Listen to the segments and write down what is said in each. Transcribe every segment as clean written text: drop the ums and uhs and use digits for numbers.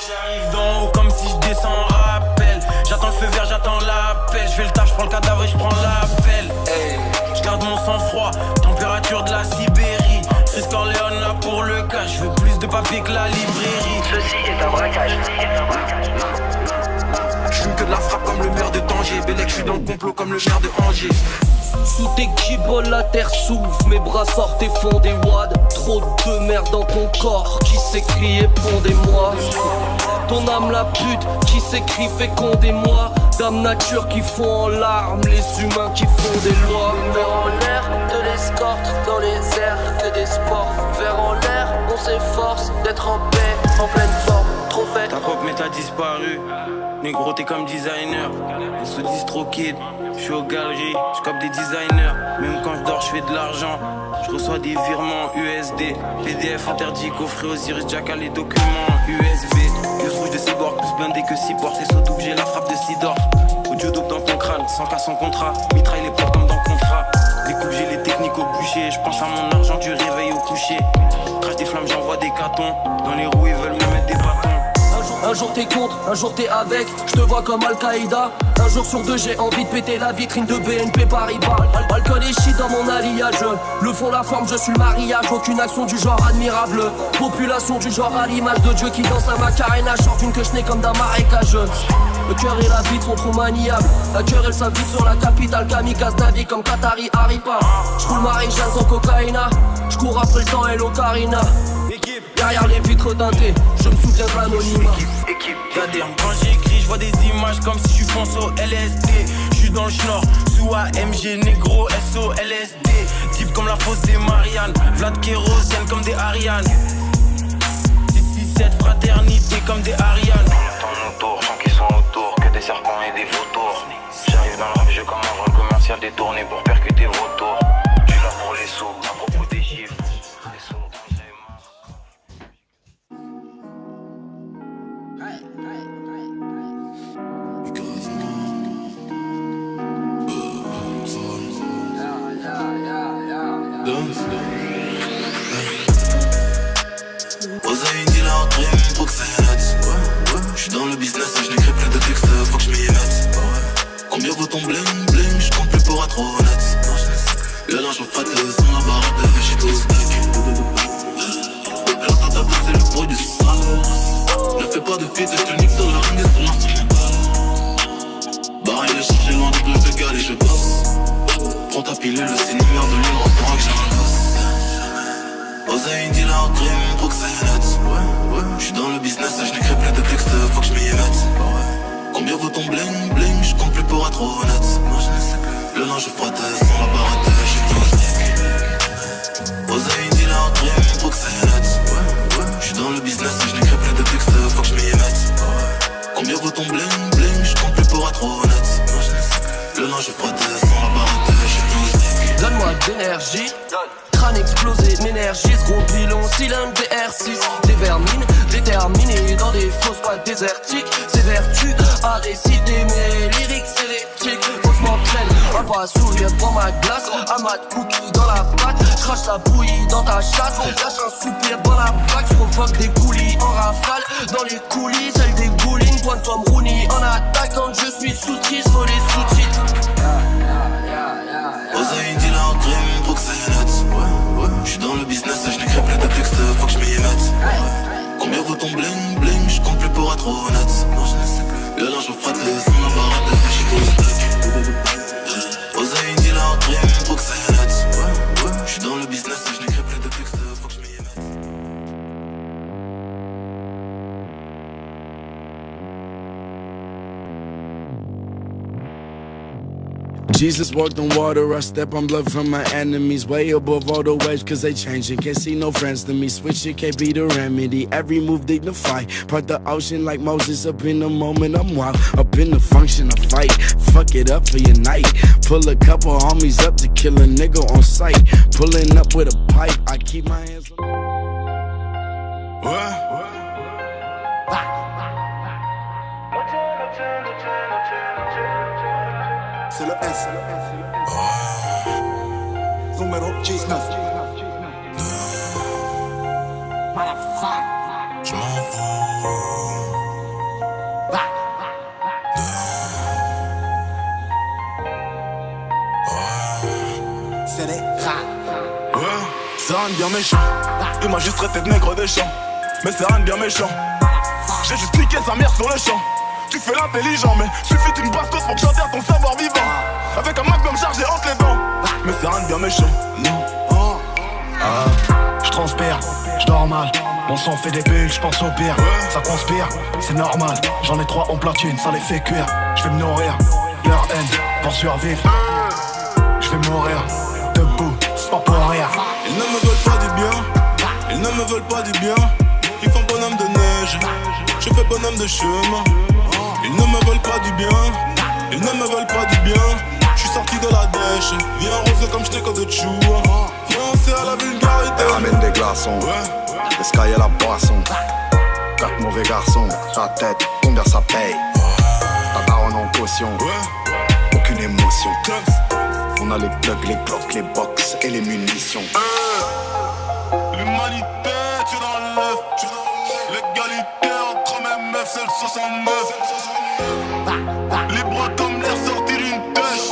J'arrive d'en haut comme si je descends en rappel. J'attends le feu vert, j'attends l'appel. Je fais le taf, je prends le cadavre et je prends l'appel. Hey. Je garde mon sang-froid, température de la Sibérie. Chris Corleone là pour le cash. Je veux plus de papier que la librairie. Ceci est un braquage. Je fume que de la frappe comme le maire de Tanger. Bélec, je suis dans le complot comme le maire de Angers. Sous tes giboles, la terre s'ouvre. Mes bras sortent et font des wads. Trop de merde dans ton corps. Qui s'écrit et pondez-moi. Ton âme la pute, qui s'écrit fécondez-moi. Dame nature qui fond en larmes. Les humains qui font des lois. Vers en l'air, de l'escorte. Dans les airs, que des sports. Vers en l'air, on s'efforce d'être en paix, en pleine forme. Trop fait. Ta pop mais t'as disparu. Négro t'es comme designer. On se dit trop kid. Je suis aux galeries, je cope des designers. Même quand je dors, je fais de l'argent. Je reçois des virements USD. PDF interdit, coffret Osiris Jackal, les documents USB. Plus rouge de Cyborg, plus blindé que 6 portes. Et surtout que j'ai la frappe de Sidor. Audio dope dans ton crâne, sans cas sans contrat. Mitraille les propres comme dans le contrat. Découpe, j'ai les techniques au boucher. Je pense à mon argent du réveil au coucher. Crache des flammes, j'envoie des catons. Dans les roues, ils veulent me mettre des bâtons. Un jour t'es contre, un jour t'es avec. Je te vois comme Al-Qaïda. Un jour sur deux j'ai envie de péter la vitrine de BNP Paribas. Alcool et shit dans mon alliage. Le fond, la forme, je suis le mariage. Aucune action du genre admirable. Population du genre à l'image de Dieu qui danse la macarena. Chante une queue comme d'un marécage. Le cœur et la bite sont trop maniables. La cœur elle s'habite sur la capitale. Kamikaze navigue comme Qatari Haripa. J'roule Marie-Jeanne sans cocaïna. J'cours après le temps et l'ocarina. Derrière les vitres teintées, je me souviens de l'anonymat. Équipe, quand j'écris, je vois des images comme si je fonce au LSD. Je suis dans le schnorr, sous AMG, négro, SO, LSD. Type comme la fosse des Marianne, Vlad kérosène comme des Ariane. 667 fraternité comme des Ariane. Ton autour, sans qu'ils sont autour, que des serpents et des vautours. J'arrive dans le rap jeu comme un vrai commercial détourné pour percuter vos tours. Tu là pour les sous, à propos des chiffres. Oseille, dealer, dream, proxénète. J'suis dans le business et j'n'écris plus de texte, faut que j'm'y mette. Combien vaut ton bling bling, j'compte plus pour être honnête. Le linge au fat, sans la barre de j'suis tout stack. Elle entend ta place, c'est le bruit du sang. Ne fais pas de feat et j'te nique sur le ring et sur l'instrumental. Barre il est chargé loin de plus de gars et je passe. Prends ta pilule, c'est numéro de l'île, on pourra que j'arrive. Oseille, dealer, dream, proxénète. J'suis dans le business et j'n'écris plus de texte, faut que j'm'y mette. Combien vaut ton bling bling, j'compte plus pour être honnête. Le linge frotte sans la barrette, j'suis tout stick. Oseille, dealer, dream, proxénète. J'suis dans le business et j'n'écris plus de texte, faut que j'm'y mette. Combien vaut ton bling bling, j'compte plus pour être honnête. Le linge frotte sans la barrette, j'suis tout stick. Donne-moi de l'énergie. Crâne explosé, m'énergise, gros bilan, cylindre DR6. Des vermines, déterminées dans des fausses boîtes désertiques. Ces vertus à réciter, mes lyriques électriques. Faut que je m'entraîne, à pas sourire devant ma glace. À ma cookie dans la pâte, crache la bouillie dans ta chatte. Lâche un soupir dans la plaque, provoque des coulis en rafale. Dans les coulisses, elle dégouline, pointe comme Rooney en attaque. Quand je suis sous-titre, faut les sous-titres. Oseille, dealer, dream, proxénète. J'suis dans le business et j'n'écris plus de texte, faut que j'm'y mette. Combien vaut ton bling bling, j'compte plus pour être honnête. Le linge au frotte sans la barrette, j'suis tout stack. Oseille, dealer, dream, proxénète. J'suis dans le business et j'n'écris plus de texte, faut que j'm'y mette. Jesus walked on water, I step on blood from my enemies. Way above all the waves, cause they changing. Can't see no friends to me, switch it can't be the remedy. Every move dignified, part the ocean like Moses. Up in the moment, I'm wild, up in the function, I fight. Fuck it up for your night. Pull a couple homies up to kill a nigga on sight. Pulling up with a pipe, I keep my hands on. C'est le S. Numéro 19. Je m'en fous. C'est des rats. Ouais, c'est rien de bien méchant. Il m'a juste traité de nègre des champs. Mais c'est rien de bien méchant. J'ai juste cliqué sa mère sur le champ. Tu fais l'intelligent, mais suffit d'une bastos pour que j'enterre ton savoir vivant. Avec un magnum chargé entre les dents. Mais c'est rien de bien méchant. Non. J'transpire, j'dors mal. Mon sang fait des bulles, j'pense au pire. Ça conspire, c'est normal. J'en ai 3 en platine, ça les fait cuire. J'vais me nourrir, leur haine, pour survivre. J'vais mourir, debout, c'est pas pour rire. Ils ne me veulent pas du bien. Ils ne me veulent pas du bien. Ils font bonhomme de neige. Je fais bonhomme de chemin. Ils ne me veulent pas du bien. Ils ne me veulent pas du bien. J'suis sorti de la dèche. Viens rose comme j'étais que de chou. Viens c'est à la vulgarité. Ramène des glaçons. Le sky à la boisson. 4 mauvais garçons. Ta tête, combien ça paye? Ta daronne en caution. Aucune émotion. On a les plugs, les glocks, les box et les munitions. L'humanité, tu es dans l'œuf. L'égalité entre mes meufs, c'est le 69. Les bras comme l'air sorti d'une tâche.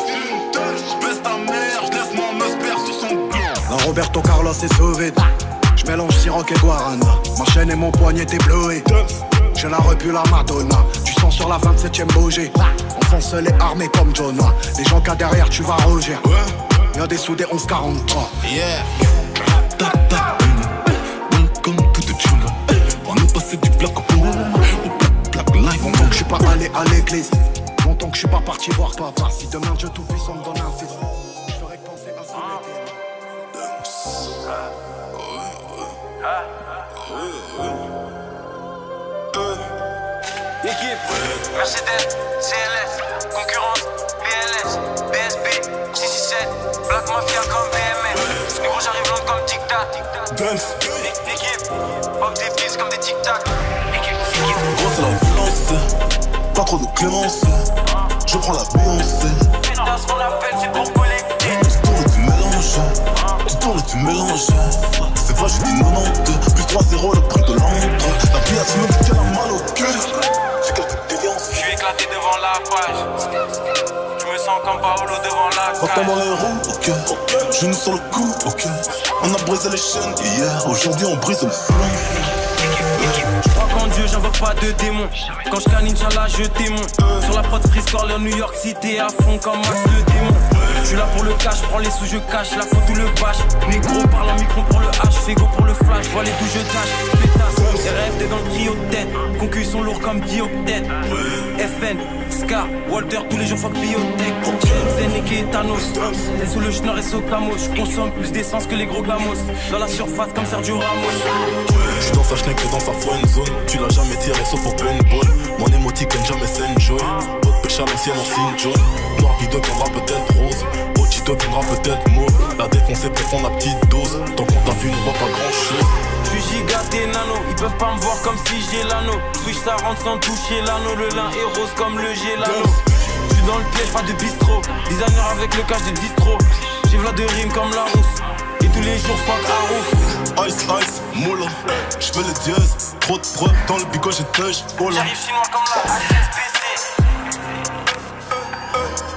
J'baisse ta mère, j'laisse mon musper sur son gland. La Roberto Carlos est sauvé. J'mélange Ciroc et Guarana. Ma chaîne et mon poignet t'es bleué. J'ai la repu la Madonna. Tu sens sur la 27ème bougie. Enfant seul et armé comme Jonah. Les gens qu'à derrière tu vas rougir. Y'a des soudés 1143. Yeah. Comme tout de jungle. On est passé du black au black life. Longtemps que j'suis pas allé à l'église. Longtemps que j'suis pas parti voir papa. Si demain Dieu tout puissant me donne un fils, j'aurais pensé à ça. Équipe, Mercedes, CLS, concurrence, PLS, BSB, 667, Black Mafia comme BMF. Négro j'arrive long comme Tic Tac. Équipe, pop des pistes comme des Tic Tac. Gros c'est la violence, pas trop de clémence. Je prends la Beyoncé. Dans ce qu'on appelle c'est pour collecter. Tu tournes et tu mélanges. Tu tournes et tu mélanges. C'est vrai je dis 92. Plus 3-0 le prix de l'entre. La pillasse me dit qu'elle a mal au cœur. J'ai quelques déliances. Je suis éclaté devant la page. Je me sens comme Paolo devant la cage. Reprends dans les roues, ok. Genoux sur le cou, ok. On a brisé les chaînes hier. Aujourd'hui on brise le silence. Je crois qu'en Dieu, j'invoque pas de démons. Quand je canne, Inch'Allah, je témoin. Sur la prod Freeze Corler, New York City à fond comme Max le démon. Je suis là pour le cash, prends les sous, je cache. La faute ou le bâche. Négro parle en micro pour le H. Fais go pour le flash, vois les douches, je tâche. Pétasse, RFD dans le trio de tête. Concus sont lourds comme Dioctète. FN, Scar, Walter, tous les jours fuck biotech. Zen et Thanos. Sous le schnorr et Socamo. Je consomme plus d'essence que les gros gamos. Dans la surface comme Sergio Ramos. J'suis dans sa schneck et dans sa friend zone. Tu l'as jamais tiré sauf au paintball. Mon émoticône jamais s'enjoy. Votre pêche à l'ancienne en signe jaune. Noir vidéo viendra peut-être rose. Ochito viendra peut-être mauve. La défoncée peut prendre la petite dose. Tant qu'on t'a vu on voit pas grand chose. J'suis gigaté nano, ils peuvent pas me voir comme si j'ai l'anneau. Switch ça rentre sans toucher l'anneau. Le lin est rose comme le gélano. J'suis dans le piège, pas de bistrot. Designer avec le cash de distro. J'ai v'là de rimes comme la rousse. Et tous les jours fuck Harouf. Ice, ice, moula. J'fais le dièse. Trop de preuves dans le bigot, j'ai touch. J'arrive chinois comme la HSBC.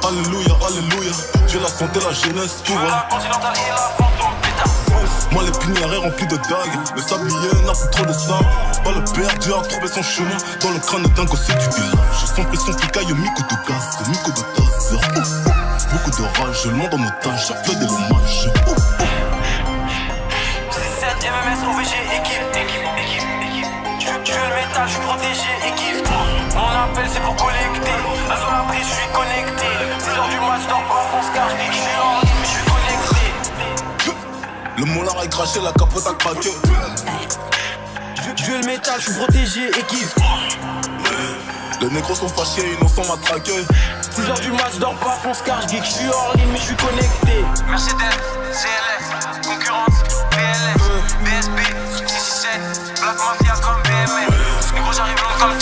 Alléluia, alléluia. J'ai la santé, la jeunesse, tu vois. La continentale et la fantôme, pétard. Moi les pinières remplis de dagues. Le sablier n'a plus trop de sable. Pas le perdu a trouvé son chemin. Dans le crâne d'un gosse du village. Sans pression, flicaille, mico de gaz. Mico de taser. Beaucoup de rage, le monde en otage. Ça fait des hommages. C7, MMS, OVG, équipe. Tu veux le métal, j'suis protégé, équipe. Mon appel c'est pour collecter. À son abri, j'suis connecté. 6h du match, dors pas, fonce car j'suis en ligne, mais j'suis connecté. Le moulard a craché, la capote a craqué. Je veux le métal, j'suis protégé, équipe. Les négros sont fâchés, innocents matraqués. 6h du match, dors pas, fonce car j'suis hors ligne, mais j'suis connecté. Mercedes, CLS, concurrence, PLS, BSB, 667, Black Mafia comme BMF. Négro, j'arrive long comme